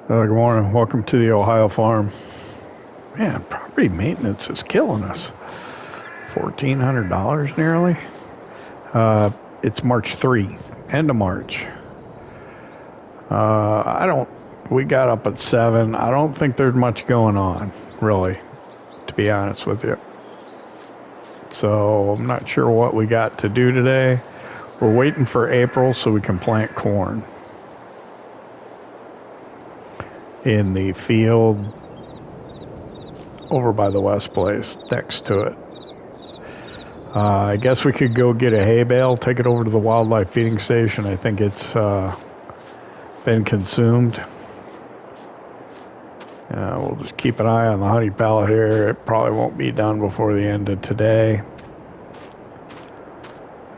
Good morning. Welcome to the Ohio farm. Man, property maintenance is killing us. $1,400 nearly. It's March 3, end of March. We got up at 7. I don't think there's much going on, really, to be honest with you. So I'm not sure what we got to do today. We're waiting for April so we can plant corn in the field over by the West Place next to it. I guess we could go get a hay bale, take it over to the wildlife feeding station. I think it's been consumed. We'll just keep an eye on the honey pallet here. It probably won't be done before the end of today.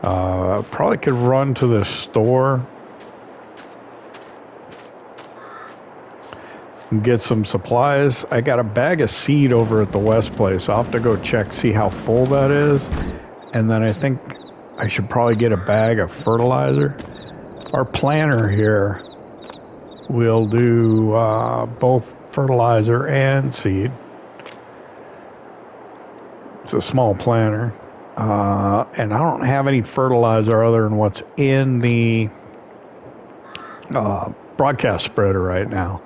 Probably could run to the store and get some supplies. I got a bag of seed over at the West Place. I'll have to go check, see how full that is. And then I think I should probably get a bag of fertilizer. Our planter here will do both fertilizer and seed. It's a small planter. And I don't have any fertilizer other than what's in the broadcast spreader right now.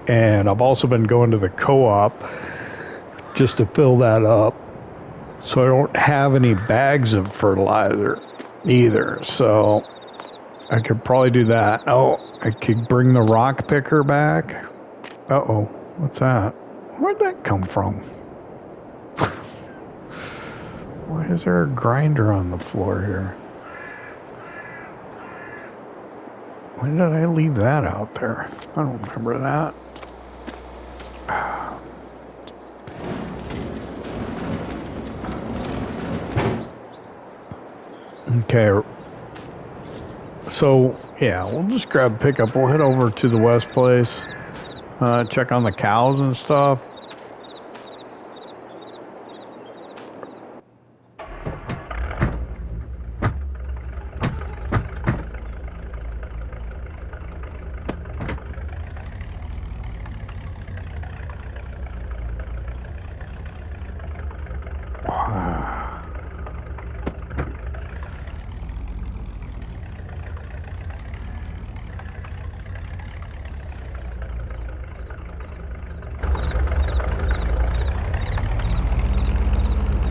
And I've also been going to the co-op just to fill that up. So I don't have any bags of fertilizer either. So I could probably do that. Oh, I could bring the rock picker back. Uh-oh, what's that? Where'd that come from? Why is there a grinder on the floor here? When did I leave that out there? I don't remember that. Okay. So, yeah, we'll just grab a pickup. We'll head over to the West Place, check on the cows and stuff.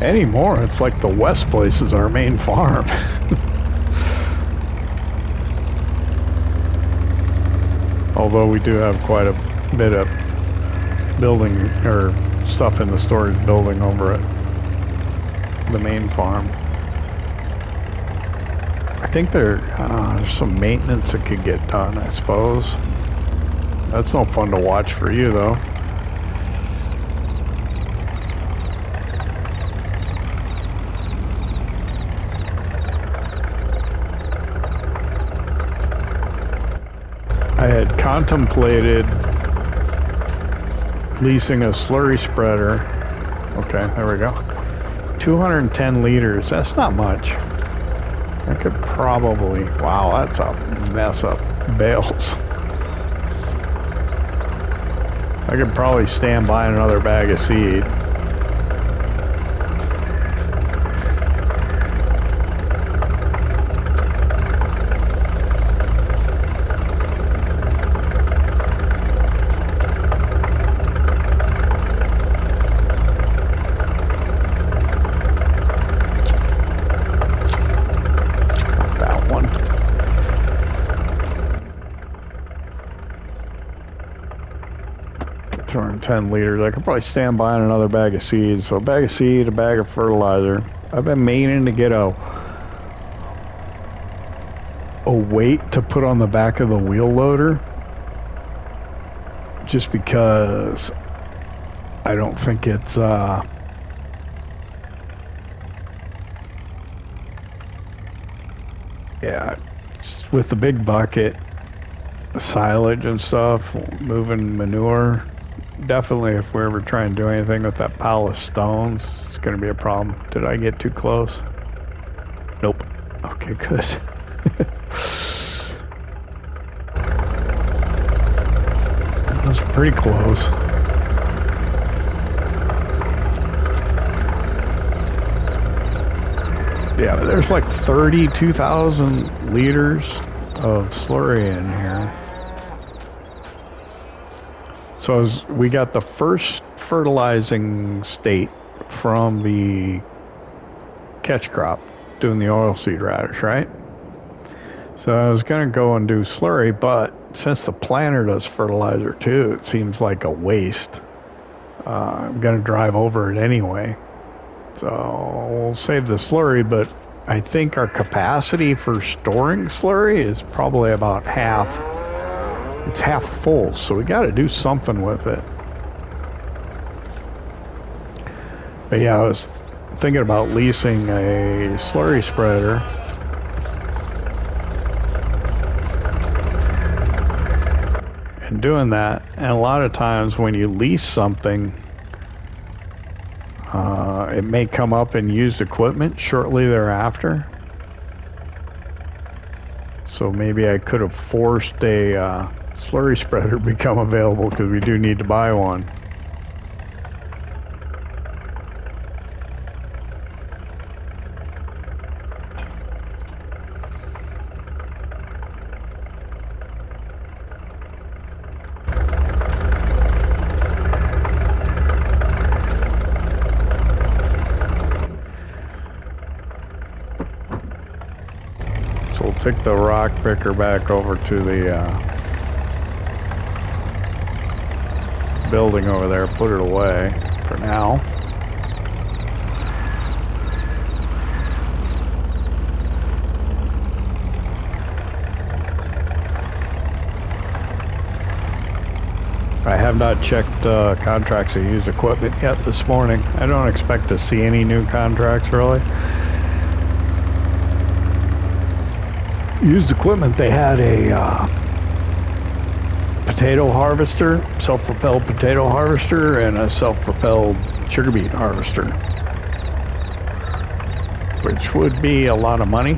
Anymore, it's like the West Place is our main farm. Although we do have quite a bit of building or stuff in the storage building over at the main farm. I think there's some maintenance that could get done, I suppose. That's no fun to watch for you, though. I had contemplated leasing a slurry spreader. Okay, there we go. 210 liters, that's not much. I could probably, wow, that's a mess up bales. I could probably stand by another bag of seed. That one. $210 liters. I could probably stand by on another bag of seeds. So a bag of seed, a bag of fertilizer. I've been meaning to get a weight to put on the back of the wheel loader, just because I don't think it's yeah, with the big bucket, silage and stuff, moving manure, definitely if we ever try and do anything with that pile of stones, it's going to be a problem. Did I get too close? Nope. Okay, good. That was pretty close. Yeah, but there's like 32,000 liters of slurry in here. So we got the first fertilizing state from the catch crop, doing the oilseed radish, right? So I was going to go and do slurry, but since the planter does fertilizer too, it seems like a waste. I'm going to drive over it anyway. So we'll save the slurry, but I think our capacity for storing slurry is probably about half. It's half full, so we got to do something with it. But yeah, I was thinking about leasing a slurry spreader. And doing that, and a lot of times when you lease something, it may come up in used equipment shortly thereafter. So maybe I could have forced a slurry spreader to become available, because we do need to buy one. Take the rock picker back over to the building over there, put it away for now. I have not checked contracts of used equipment yet this morning. I don't expect to see any new contracts really. Used equipment, they had a potato harvester, self-propelled potato harvester, and a self-propelled sugar beet harvester, which would be a lot of money.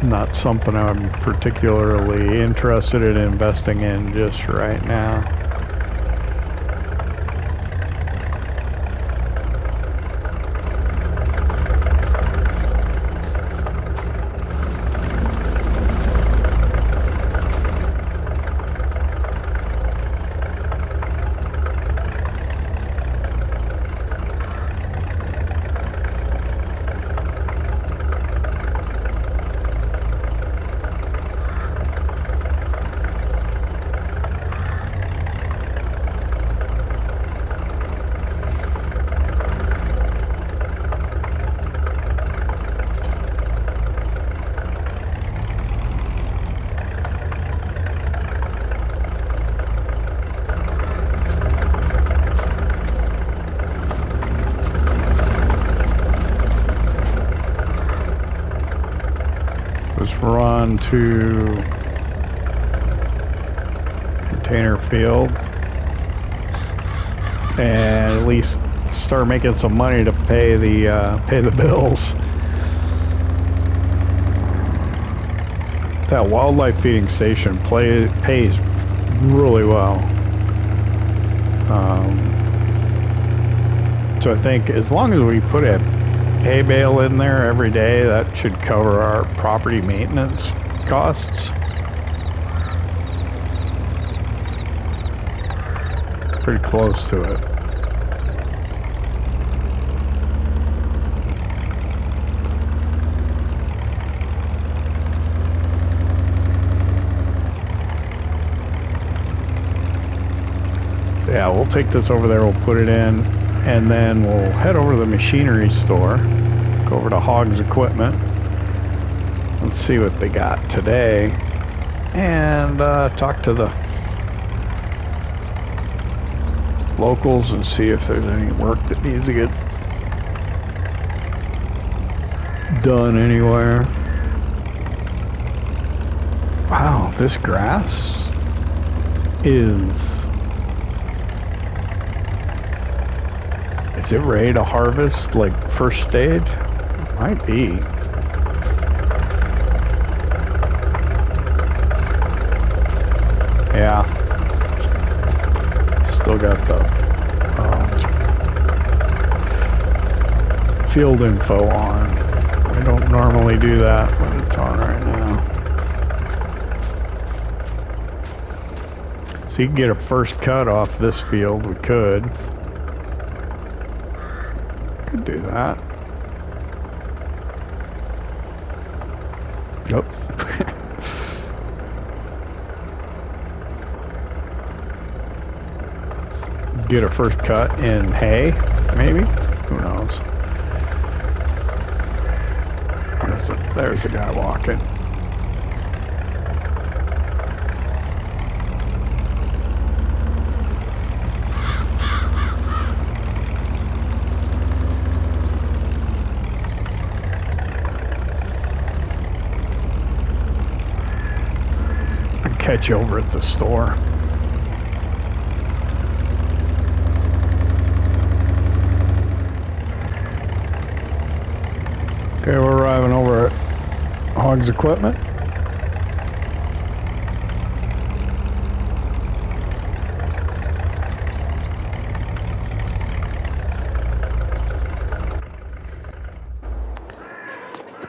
Not something I'm particularly interested in investing in just right now. Run to container field and at least start making some money to pay the bills. That wildlife feeding station pays really well. So I think as long as we put a hay bale in there every day, that should cover our property maintenance costs. Pretty close to it. So yeah, we'll take this over there, we'll put it in, and then we'll head over to the machinery store, go over to Hogg's Equipment. Let's see what they got today, and talk to the locals and see if there's any work that needs to get done anywhere. Wow, this grass Is it ready to harvest, like first stage? Might be. Yeah. Still got the field info on. I don't normally do that, but it's on right now. So you can get a first cut off this field. We could do that. Nope. Get a first cut in hay, maybe? Who knows? There's the guy walking. I'll catch you over at the store. Okay, we're arriving over at Hog's Equipment.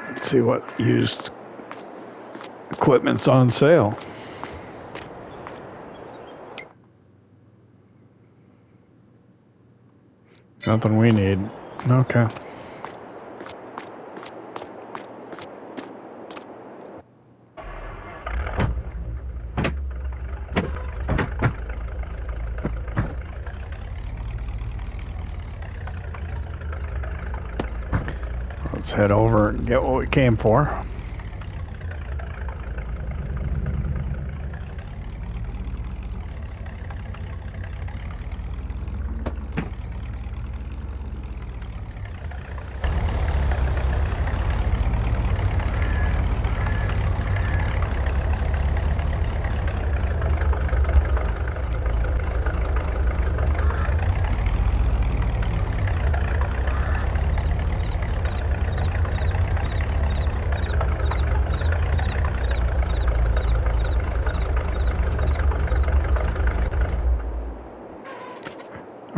Let's see what used equipment's on sale. Nothing we need. Okay. Let's head over and get what we came for.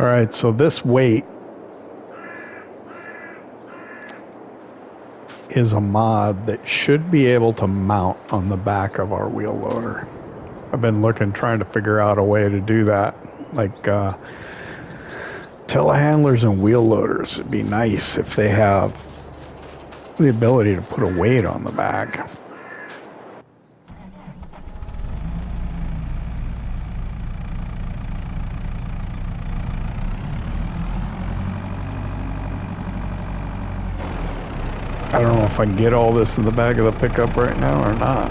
All right, so this weight is a mod that should be able to mount on the back of our wheel loader. I've been trying to figure out a way to do that. Like telehandlers and wheel loaders, it'd be nice if they have the ability to put a weight on the back. I don't know if I can get all this in the back of the pickup right now or not.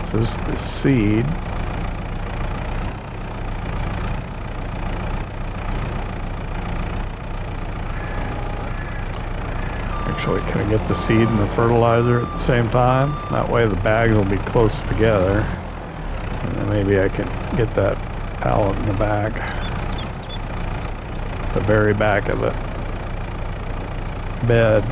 So this is the seed. Actually, can I get the seed and the fertilizer at the same time? That way the bags will be close together. And then maybe I can get that pallet in the back. The very back of the bed.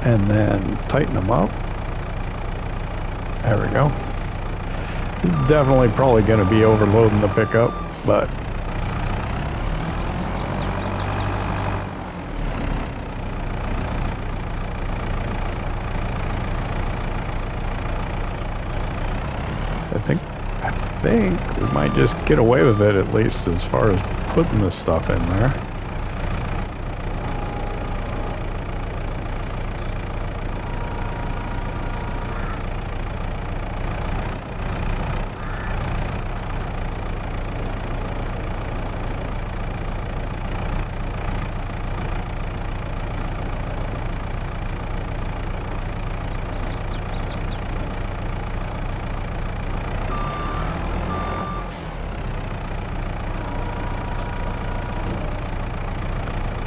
And then tighten them up. There we go. Definitely probably going to be overloading the pickup, but I think we might just get away with it, at least as far as putting this stuff in there.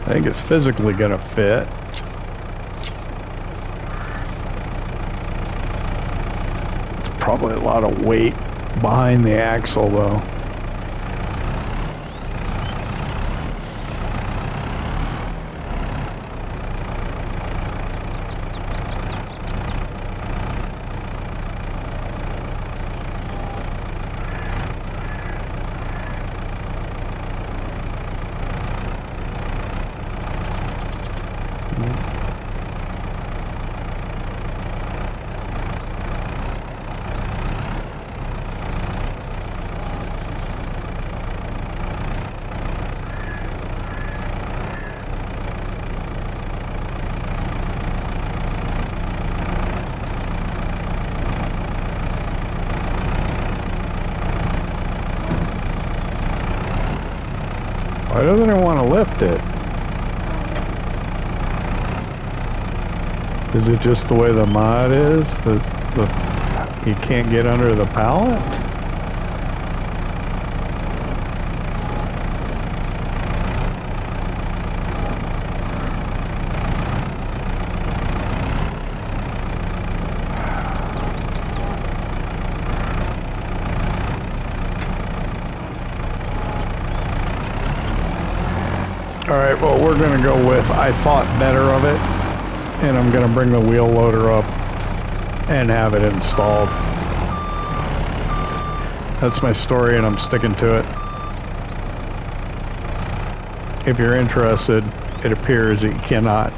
I think it's physically gonna fit. It's probably a lot of weight behind the axle though. Why doesn't it want to lift it? Is it just the way the mod is? You can't get under the pallet? Alright, well, we're going to go with I thought better of it, and I'm going to bring the wheel loader up and have it installed. That's my story, and I'm sticking to it. If you're interested, it appears that you cannot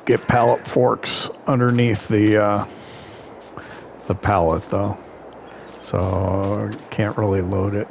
get pallet forks underneath the pallet, though. So, can't really load it.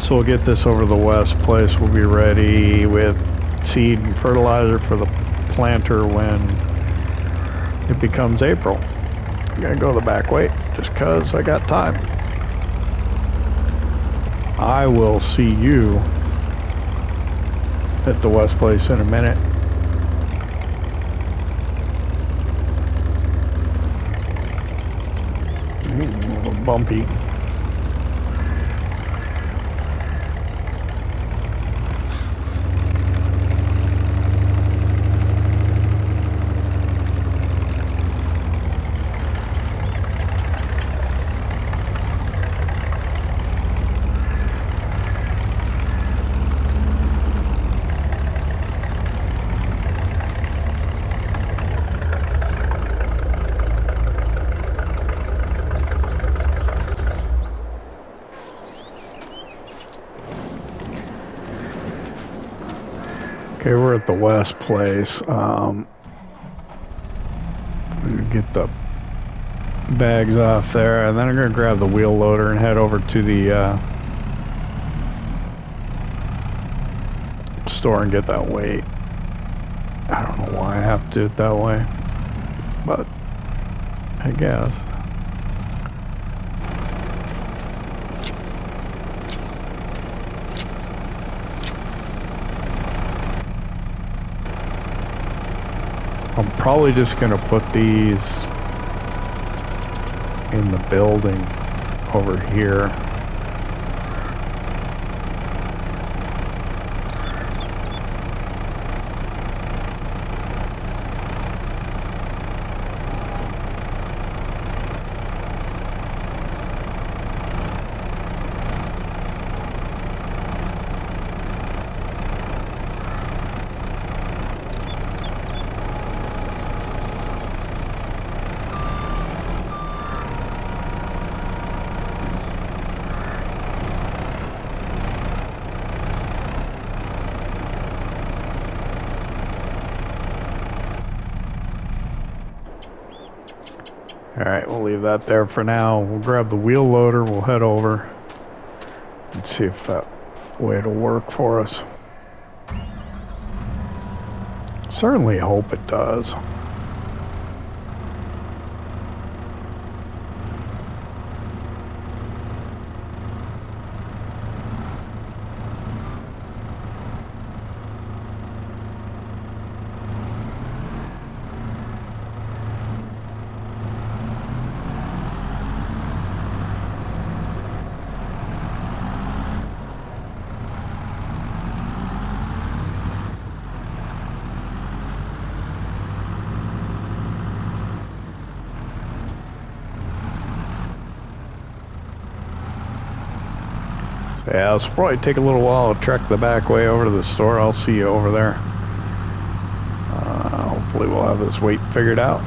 So we'll get this over the west place. We'll be ready with seed and fertilizer for the planter when it becomes April. I'm gonna go the back way just cause I got time. I will see you at the west place in a minute. A little bumpy. Okay, we're at the west place. Get the bags off there, and then I'm going to grab the wheel loader and head over to the store and get that weight. I don't know why I have to do it that way, but I guess. I'm probably just going to put these in the building over here. Alright, we'll leave that there for now. We'll grab the wheel loader, we'll head over and see if that way it'll work for us. Certainly hope it does. Yeah, this will probably take a little while to trek the back way over to the store. I'll see you over there. Hopefully we'll have this weight figured out.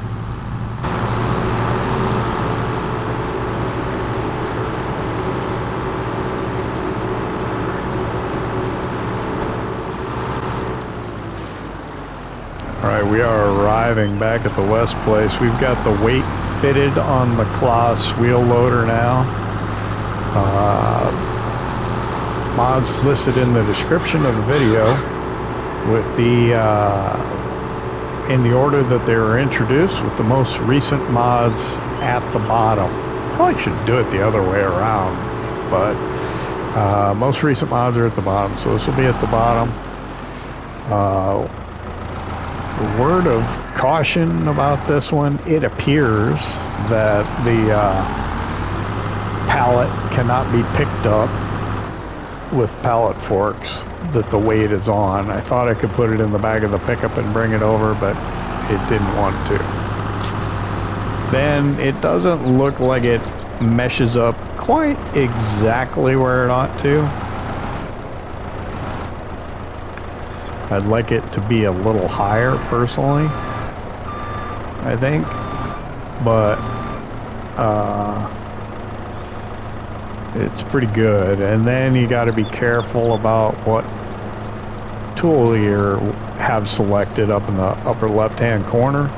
Alright, we are arriving back at the West place. We've got the weight fitted on the Claas wheel loader now. Mods listed in the description of the video with the in the order that they were introduced, with the most recent mods at the bottom. Probably should do it the other way around, but most recent mods are at the bottom, so this will be at the bottom. A word of caution about this one: it appears that the pallet cannot be picked up with pallet forks that the weight is on. I thought I could put it in the back of the pickup and bring it over, but it didn't want to. Then it doesn't look like it meshes up quite exactly where it ought to. I'd like it to be a little higher personally, I think, but it's pretty good. And then you got to be careful about what tool you have selected up in the upper left hand corner,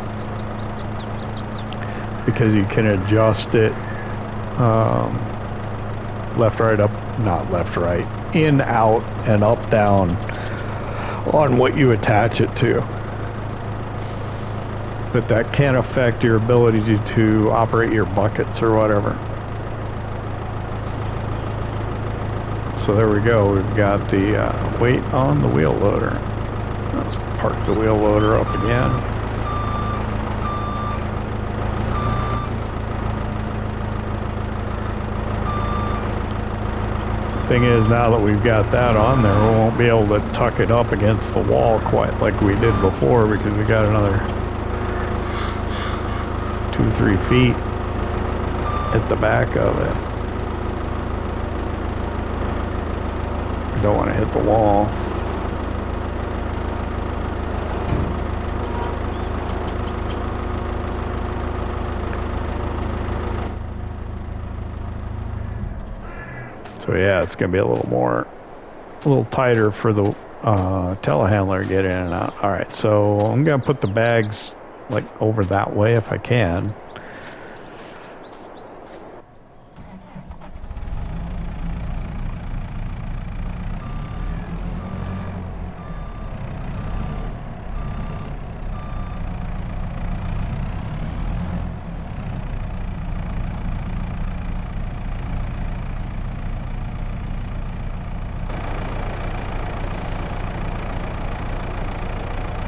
because you can adjust it left, right, up, not left, right, in, out, and up, down on what you attach it to. But that can affect your ability to operate your buckets or whatever. So there we go. We've got the weight on the wheel loader. Let's park the wheel loader up again. The thing is, now that we've got that on there, we won't be able to tuck it up against the wall quite like we did before, because we got another 2-3 feet at the back of it. Don't want to hit the wall. So yeah, it's gonna be a little tighter for the telehandler to get in and out. All right, so I'm gonna put the bags like over that way if I can.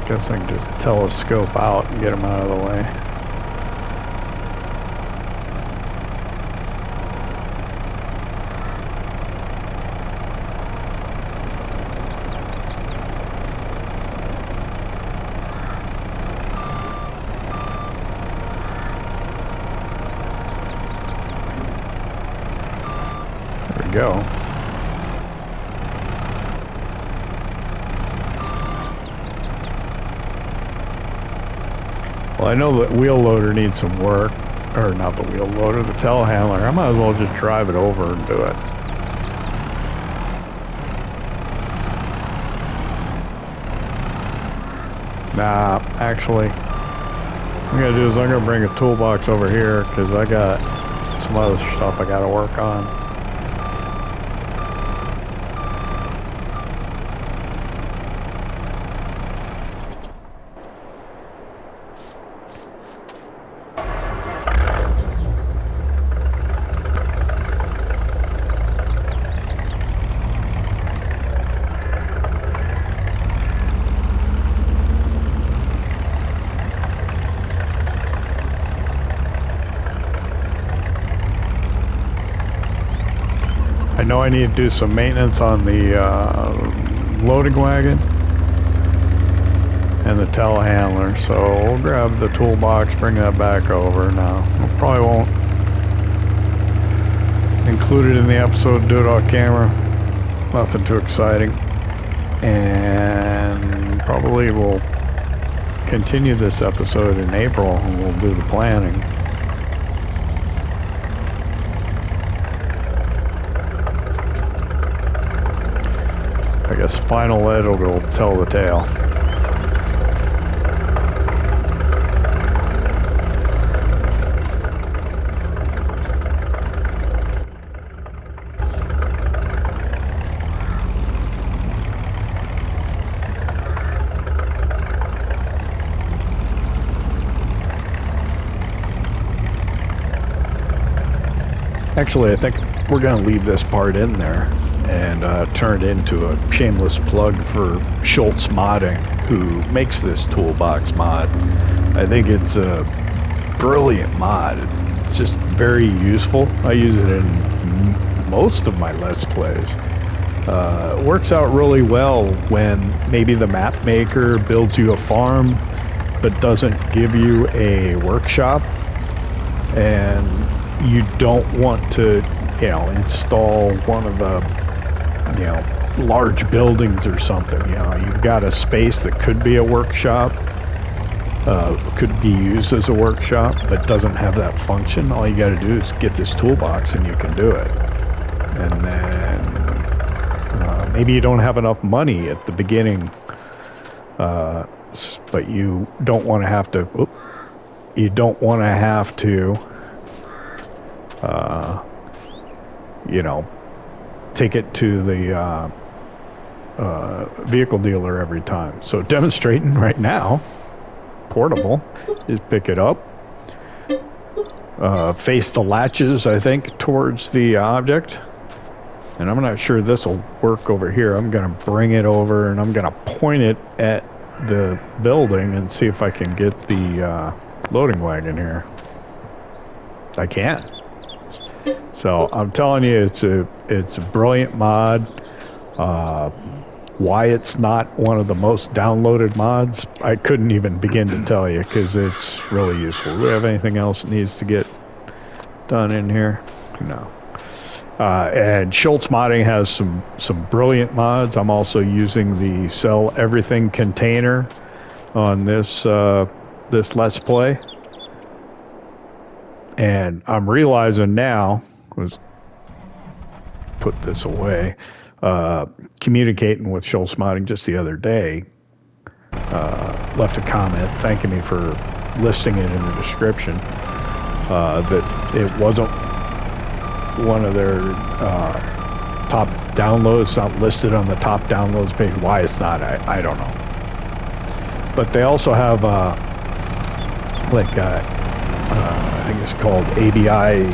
Guess I can just telescope out and get them out of the way. There we go. Well, I know that wheel loader needs some work, or not the wheel loader, the telehandler. I might as well just drive it over and do it. Nah, actually, what I'm gonna do is I'm gonna bring a toolbox over here, because I got some other stuff I gotta work on. I know I need to do some maintenance on the loading wagon and the telehandler, so we'll grab the toolbox, bring that back over. Now, we probably won't include it in the episode, do it off camera. Nothing too exciting. And probably we'll continue this episode in April and we'll do the planning. I guess final edit will tell the tale. Actually, I think we're going to leave this part in there and turn it into a shameless plug for SleutjesModding, who makes this toolbox mod. I think it's a brilliant mod. It's just very useful. I use it in most of my Let's Plays. It works out really well when maybe the map maker builds you a farm but doesn't give you a workshop, and you don't want to, install one of the, large buildings or something. You've got a space that could be a workshop, could be used as a workshop, but doesn't have that function. All you got to do is get this toolbox and you can do it. And then maybe you don't have enough money at the beginning, but you don't want to have to, take it to the vehicle dealer every time. So demonstrating right now, portable, is pick it up, face the latches, I think, towards the object. And I'm not sure this will work over here. I'm going to bring it over and I'm going to point it at the building and see if I can get the loading wagon here. I can. So I'm telling you, it's a brilliant mod. Why it's not one of the most downloaded mods, I couldn't even begin to tell you, because it's really useful. Do we have anything else that needs to get done in here? No. And SleutjesModding has some brilliant mods. I'm also using the Sell Everything container on this this Let's Play. And I'm realizing now, let's put this away, communicating with SleutjesModding just the other day, left a comment thanking me for listing it in the description, that it wasn't one of their top downloads. It's not listed on the top downloads page. Why it's not, I don't know. But they also have I think it's called ABI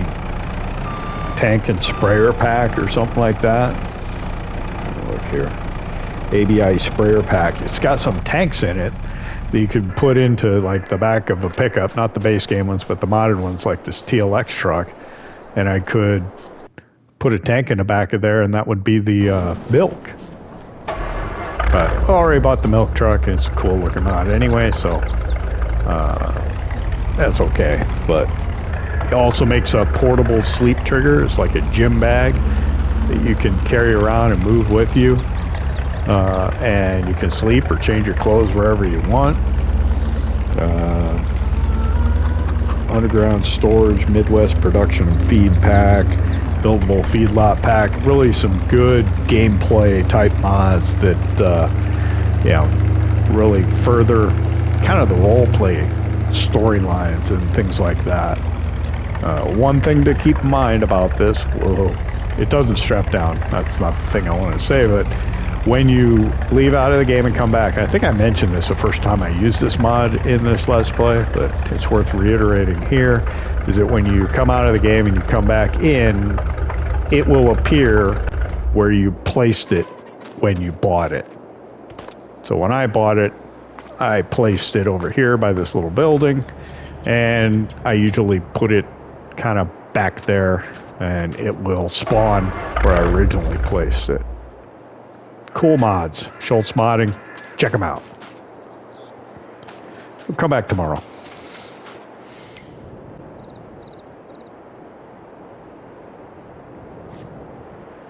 tank and sprayer pack or something like that. Look here, ABI sprayer pack. It's got some tanks in it that you could put into like the back of a pickup, not the base game ones, but the modern ones like this TLX truck. And I could put a tank in the back of there, and that would be the milk. But I already bought the milk truck, and it's a cool looking mod anyway, so that's okay. But it also makes a portable sleep trigger. It's like a gym bag that you can carry around and move with you, and you can sleep or change your clothes wherever you want. Underground storage, Midwest production and feed pack, buildable feedlot pack. Really some good gameplay type mods that really further kind of the role play storylines and things like that. One thing to keep in mind about this, it doesn't strap down. That's not the thing I want to say, but when you leave out of the game and come back, I think I mentioned this the first time I used this mod in this Let's Play, but it's worth reiterating here, is that when you come out of the game and you come back in, it will appear where you placed it when you bought it. So when I bought it, I placed it over here by this little building, and I usually put it kind of back there, and it will spawn where I originally placed it. Cool mods, SleutjesModding, check them out. We'll come back tomorrow.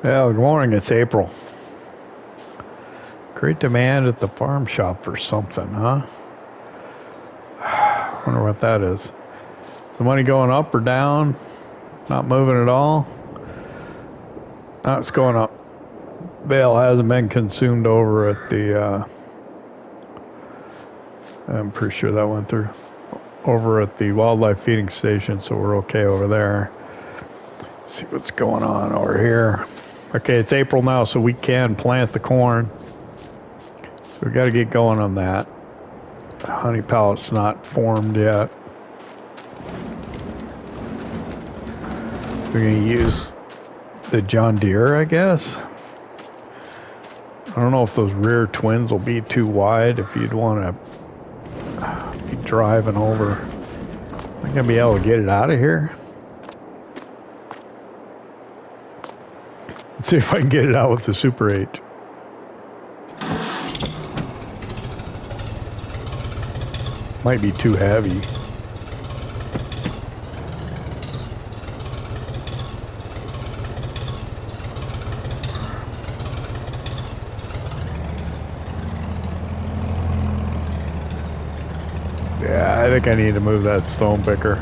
Well, good morning, it's April. Great demand at the farm shop for something, huh? Wonder what that is. Is the money going up or down? Not moving at all? No, it's going up. Bale hasn't been consumed over at the, I'm pretty sure that went through. Over at the wildlife feeding station, so we're okay over there. Let's see what's going on over here. Okay, it's April now, so we can plant the corn. So we got to get going on that. Honey pallet's not formed yet. We're going to use the John Deere, I guess. I don't know if those rear twins will be too wide if you'd want to be driving over. Am I gonna be able to get it out of here? Let's see if I can get it out with the Super H. Might be too heavy. Yeah, I think I need to move that stone picker.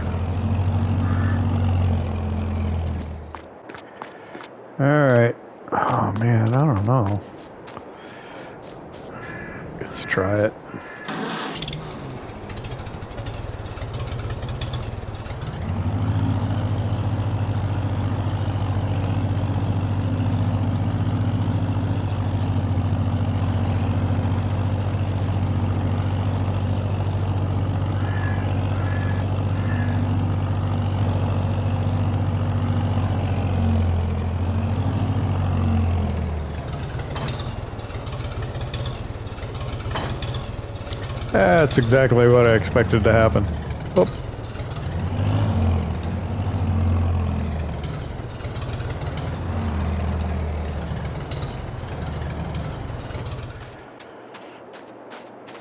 Alright. Oh man, I don't know. Let's try it. That's exactly what I expected to happen. Oh.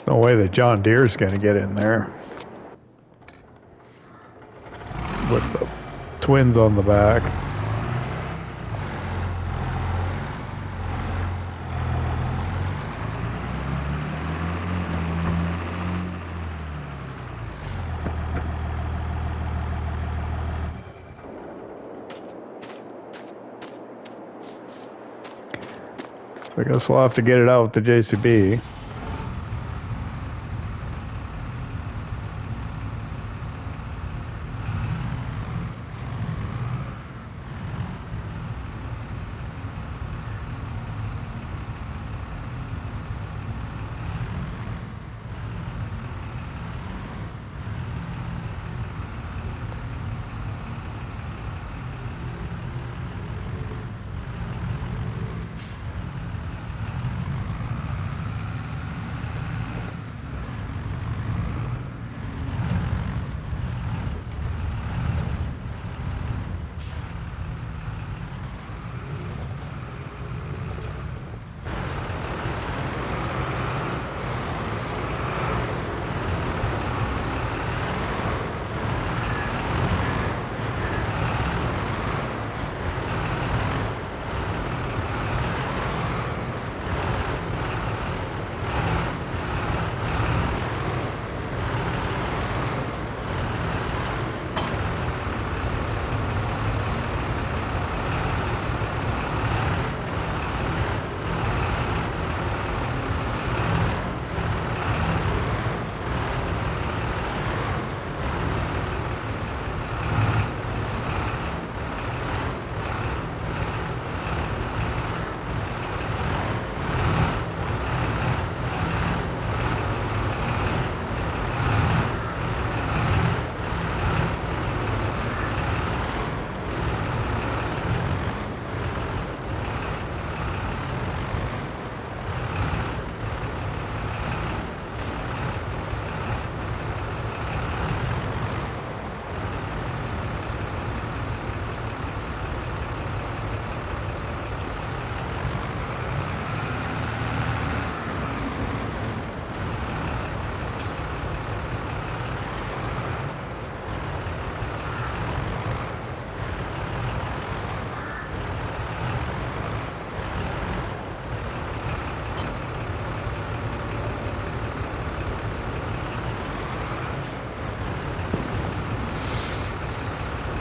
No way that John Deere's going to get in there. With the twins on the back. I guess we'll have to get it out with the JCB.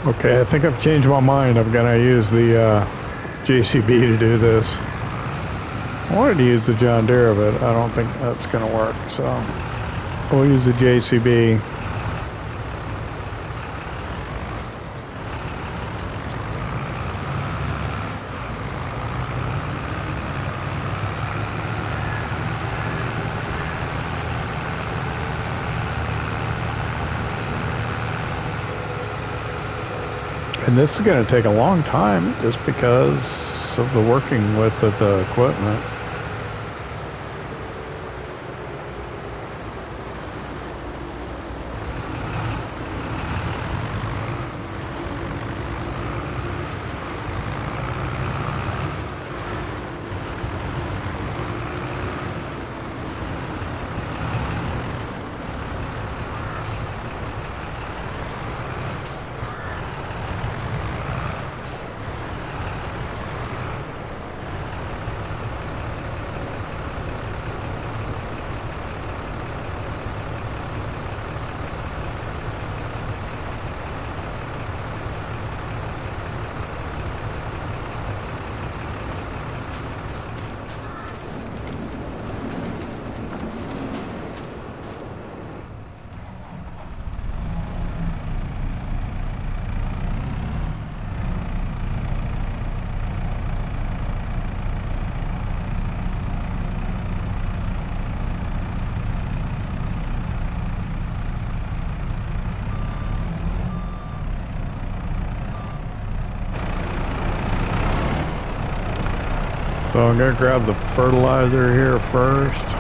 Okay, I think I've changed my mind. I'm gonna use the JCB to do this. I wanted to use the John Deere, but I don't think that's gonna work, so we'll use the JCB. And this is going to take a long time just because of the working width of the equipment. So I'm going to grab the fertilizer here first.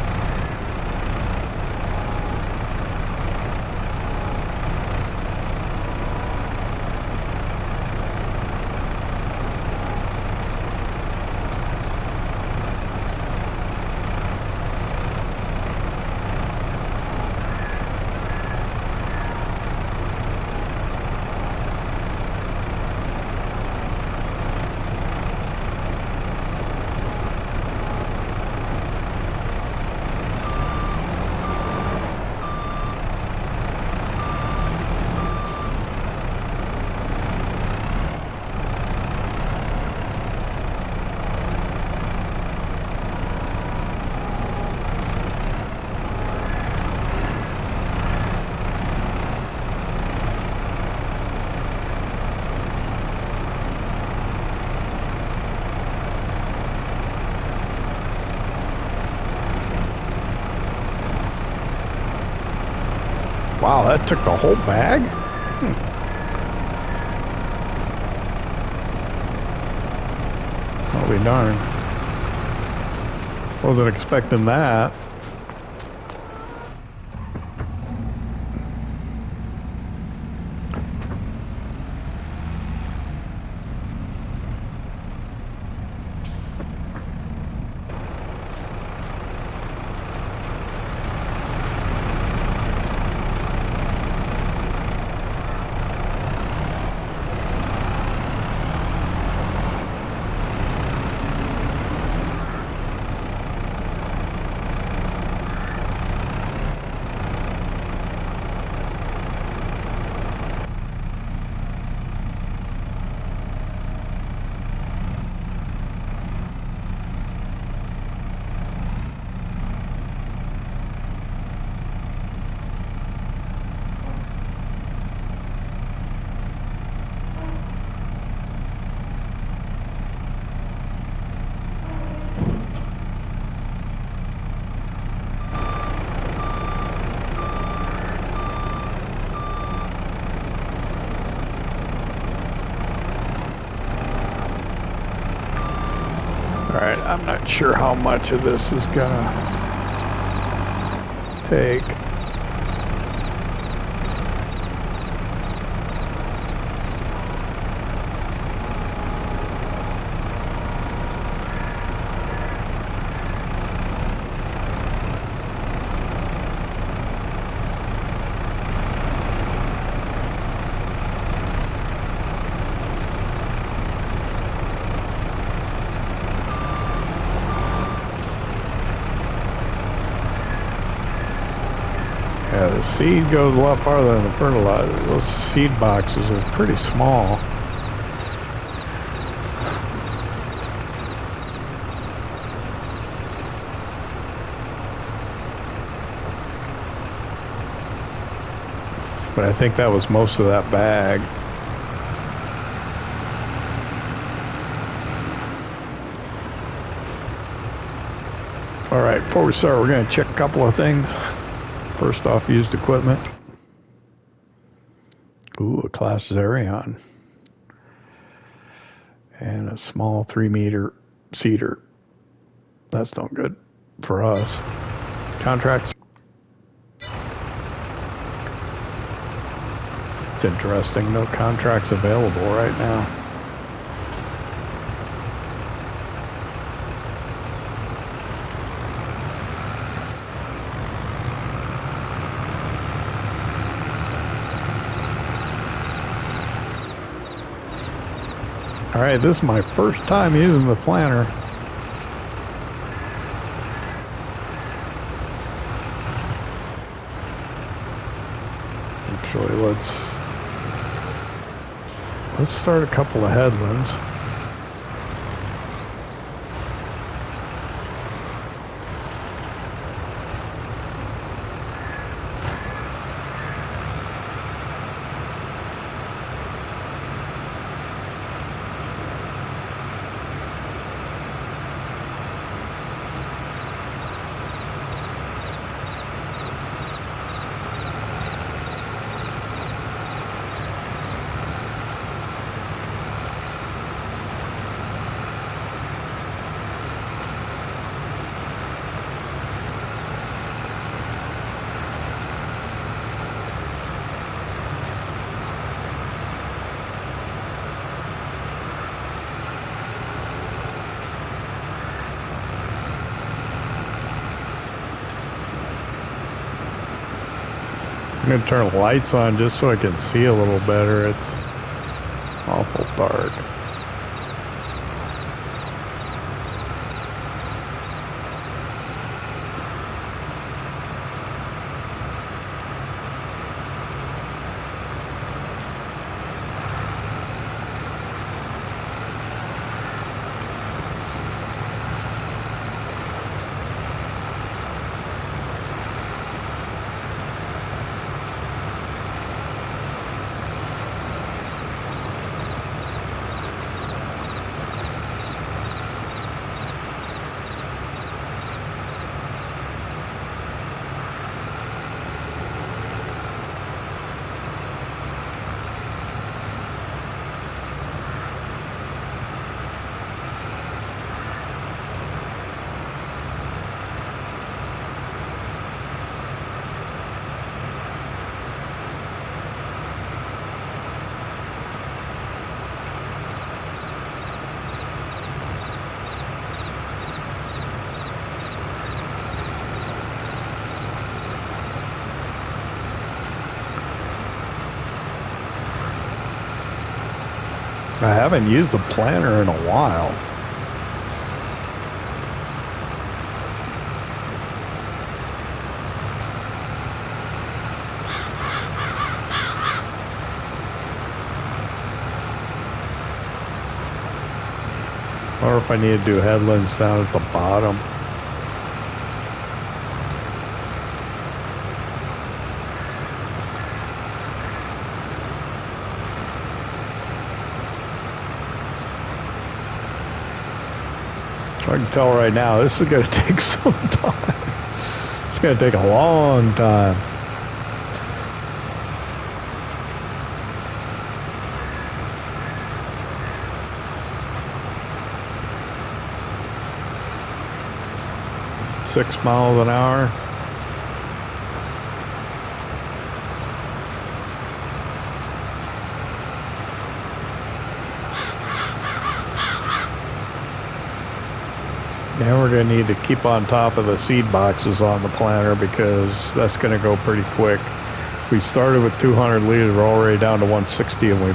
Wow, that took the whole bag? I'll be darned. Wasn't expecting that. Alright, I'm not sure how much of this is gonna take. Yeah, the seed goes a lot farther than the fertilizer. Those seed boxes are pretty small. But I think that was most of that bag. All right, before we start, we're going to check a couple of things. First off, used equipment. Ooh, a Class Xarion. And a small 3-meter seeder. That's not good for us. Contracts. It's interesting, no contracts available right now. All right, this is my first time using the planter. Actually, let's start a couple of headlands. I'm going to turn the lights on just so I can see a little better. It's awful dark. I haven't used the planter in a while. Or if I need to do headlands down at the bottom. I can tell right now, this is going to take some time. It's going to take a long time. $6 miles an hour. And we're going to need to keep on top of the seed boxes on the planter because that's going to go pretty quick. We started with 200 liters, we're already down to 160 and we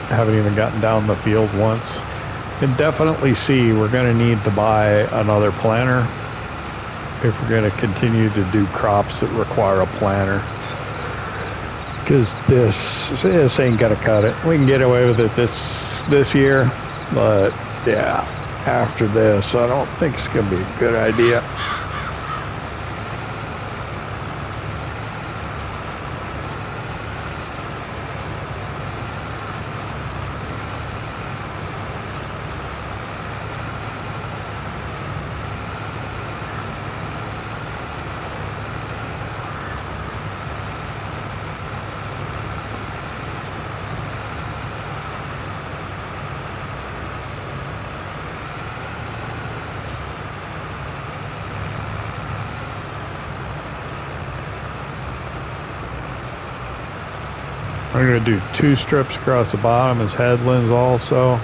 haven't even gotten down the field once. And definitely see we're going to need to buy another planter if we're going to continue to do crops that require a planter. Because this ain't gonna cut it. We can get away with it this year, but yeah, after this, I don't think it's gonna be a good idea. I'm going to do 2 strips across the bottom as headlands also.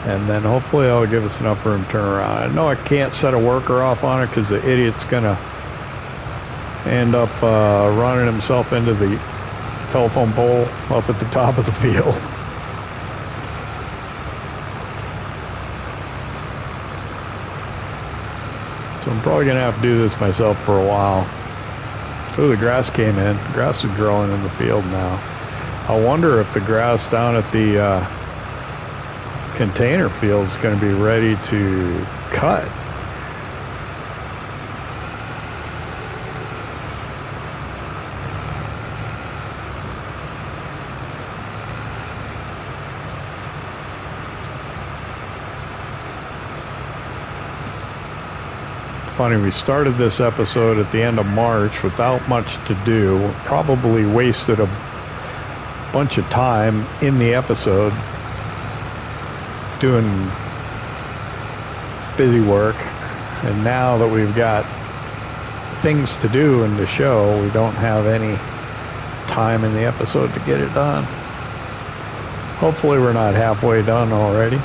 And then hopefully that'll give us enough room to turn around. I know I can't set a worker off on it because the idiot's going to end up running himself into the telephone pole up at the top of the field. So I'm probably going to have to do this myself for a while. Oh, the grass came in. The grass is growing in the field now. I wonder if the grass down at the container field is going to be ready to cut. Funny, we started this episode at the end of March without much to do. Probably wasted a bunch of time in the episode doing busy work. And now that we've got things to do in the show, we don't have any time in the episode to get it done. Hopefully we're not halfway done already.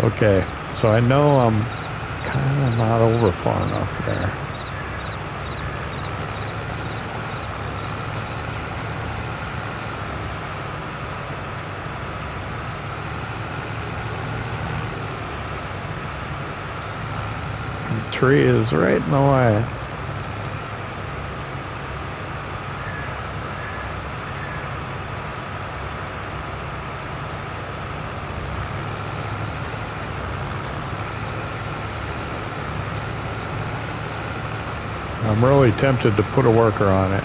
Okay. So I know I'm kind of not over far enough there. The tree is right in the way. I'm really tempted to put a worker on it,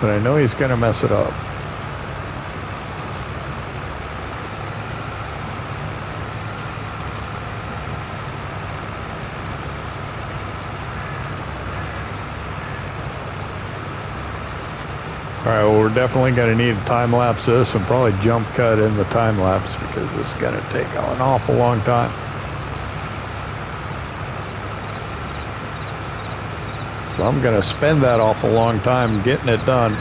but I know he's going to mess it up. Alright, well, we're definitely going to need to time-lapse this and probably jump cut in the time-lapse because this is going to take an awful long time. So I'm going to spend that awful long time getting it done.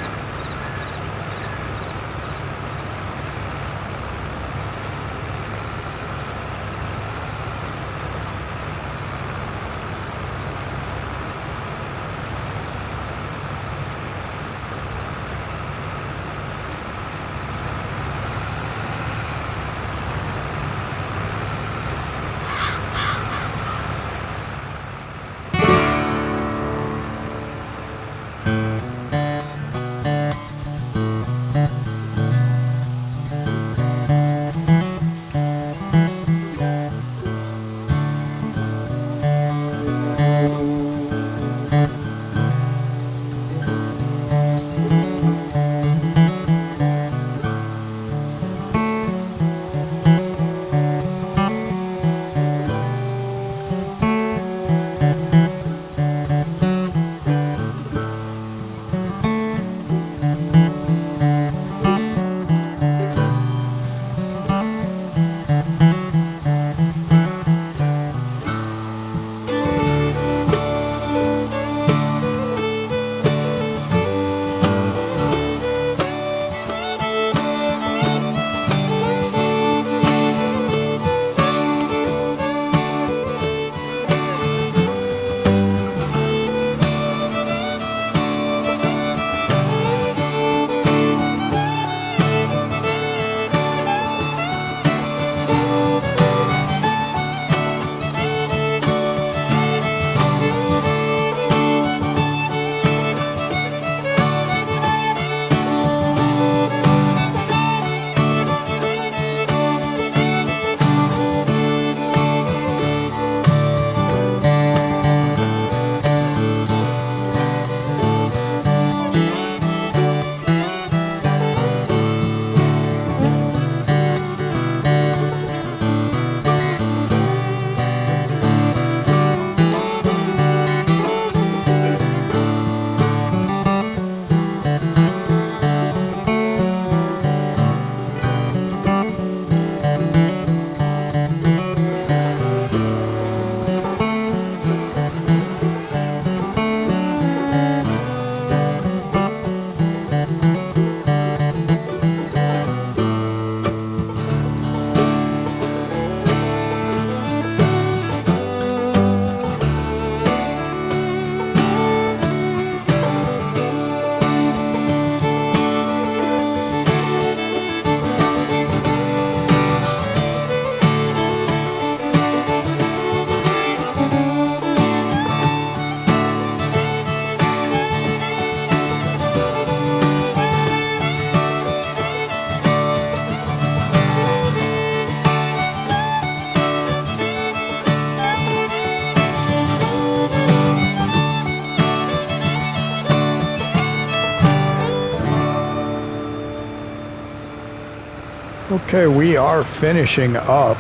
Okay, we are finishing up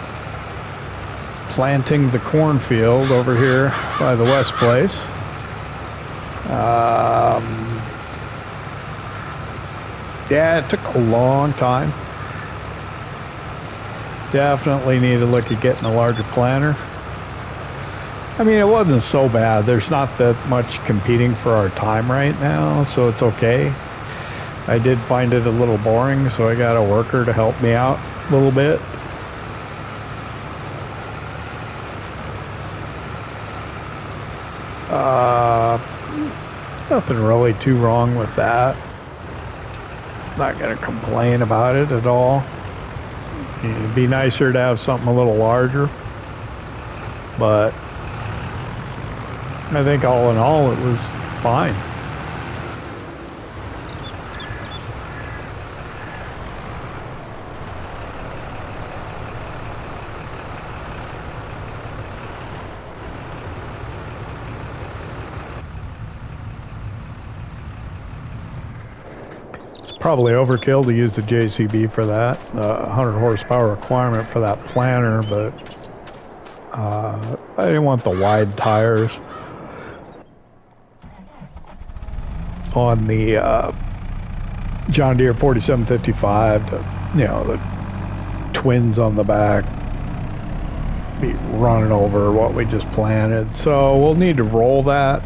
planting the cornfield over here by the West Place. Yeah, it took a long time. Definitely need to look at getting a larger planter. I mean, it wasn't so bad. There's not that much competing for our time right now, so it's okay. I did find it a little boring, so I got a worker to help me out a little bit. Nothing really too wrong with that. Not gonna complain about it at all. It'd be nicer to have something a little larger, but I think all in all it was fine. Probably overkill to use the JCB for that, 100 horsepower requirement for that planter, but I didn't want the wide tires on the John Deere 4755 to, you know, the twins on the back be running over what we just planted. So we'll need to roll that.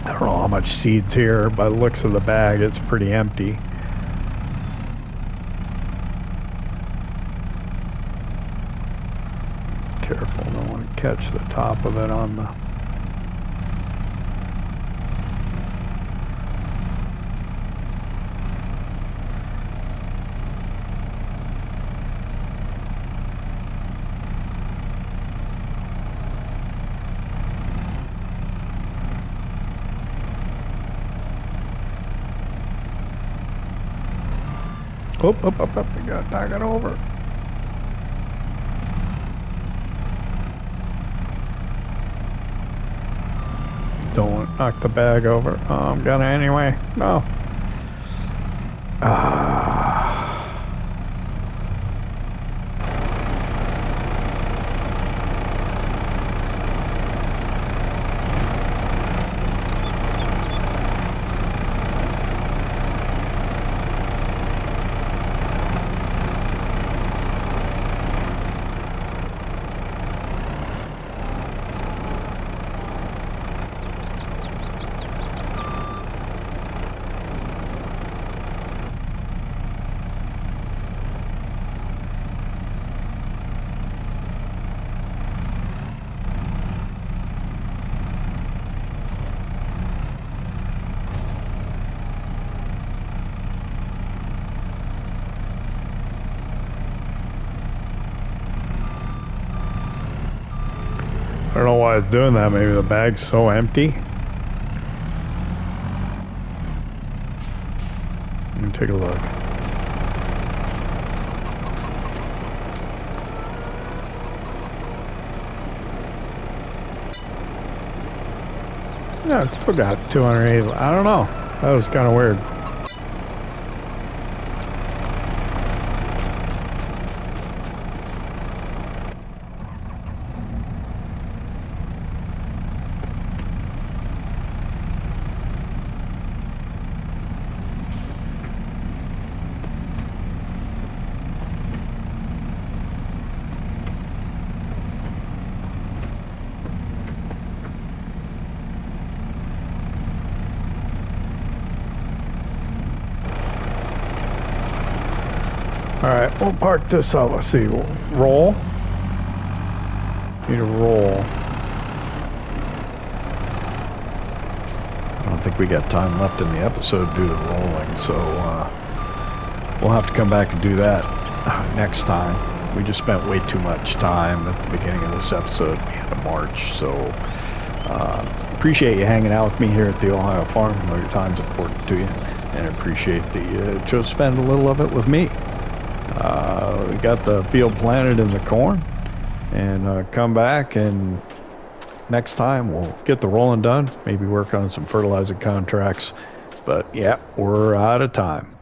I don't know how much seed's here. By the looks of the bag, it's pretty empty. Careful, don't want to catch the top of it on the... Up, we got to knock it over. Don't want to knock the bag over. Oh, I'm gonna anyway. No. I don't know why it's doing that. Maybe the bag's so empty. Let me take a look. Yeah, it's still got 280. I don't know. That was kind of weird. Alright, we'll park this up. Let's see. Roll. Need to roll. I don't think we got time left in the episode to do the rolling, so we'll have to come back and do that next time. We just spent way too much time at the beginning of this episode at the end of March, so appreciate you hanging out with me here at the Ohio Farm. I know your time's important to you, and appreciate that you chose to spend a little of it with me. We got the field planted in the corn, and come back, and next time we'll get the rolling done, maybe work on some fertilizer contracts. But yeah, we're out of time.